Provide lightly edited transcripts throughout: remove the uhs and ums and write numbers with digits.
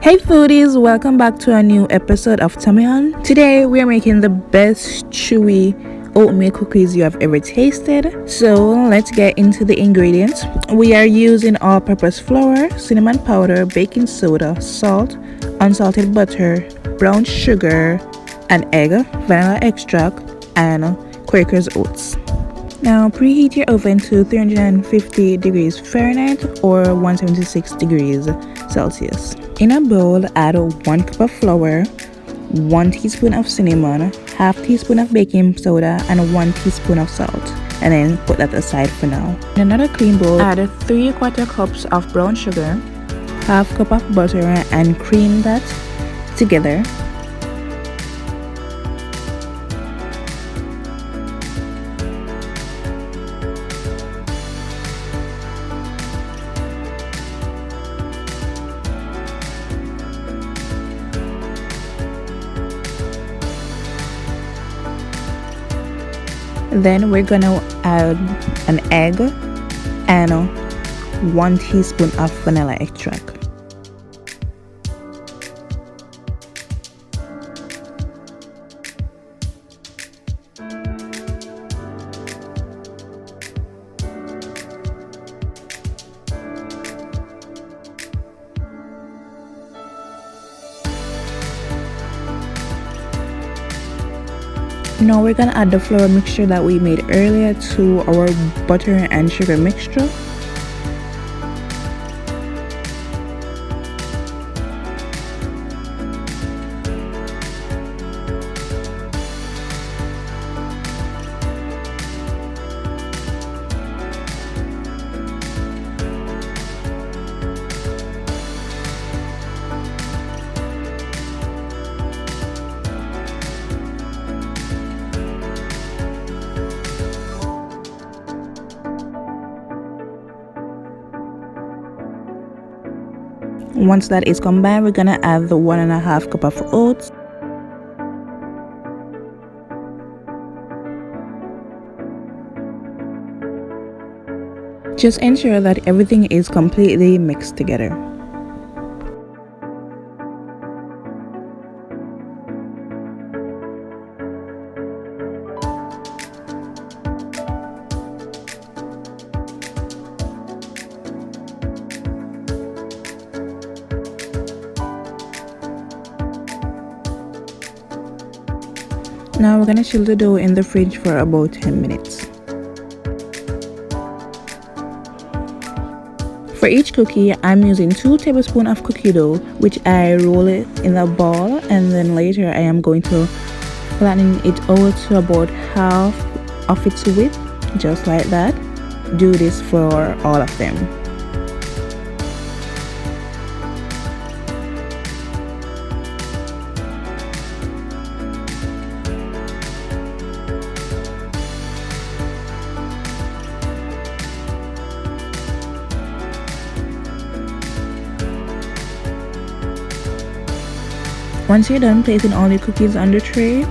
Hey foodies, welcome back to a new episode of Tummy On. Today we are making the best chewy oatmeal cookies you have ever tasted. So let's get into the ingredients. We are using all-purpose flour, cinnamon powder, baking soda, salt, unsalted butter, brown sugar, an egg, vanilla extract, and Quaker's oats. Now preheat your oven to 350 degrees Fahrenheit or 176 degrees Celsius. In a bowl, add 1 cup of flour, 1 teaspoon of cinnamon, half teaspoon of baking soda, and 1 teaspoon of salt, and then put that aside for now. In another clean bowl, add 3/4 cups of brown sugar, half cup of butter, and cream that together. Then we're gonna add an egg and 1 teaspoon of vanilla extract. Now we're gonna add the flour mixture that we made earlier to our butter and sugar mixture. Once that is combined, we're gonna add the 1.5 cup of oats, just ensure that everything is completely mixed together. Now we're gonna chill the dough in the fridge for about 10 minutes. For each cookie, I'm using 2 tablespoons of cookie dough, which I roll it in a ball, and then later I am going to flatten it out to about half of its width, just like that. Do this for all of them. Once you're done placing all the cookies on the tray,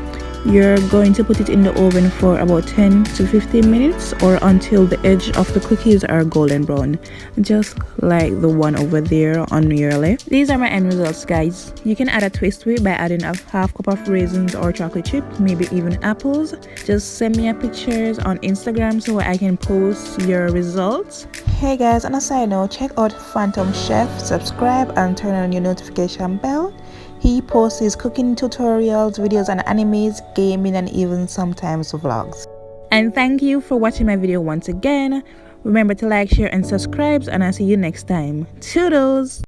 you're going to put it in the oven for about 10 to 15 minutes or until the edge of the cookies are golden brown, just like the one over there on your left. These are my end results, guys. You can add a twist to it by adding a half cup of raisins or chocolate chip, maybe even apples. Just send me a pictures on Instagram so I can post your results. Hey guys, on a side note, check out Phantom Chef, subscribe and turn on your notification bell. He posts his cooking tutorials, videos on animes, gaming, and even sometimes vlogs. And thank you for watching my video once again. Remember to like, share, and subscribe, and I'll see you next time. Toodles!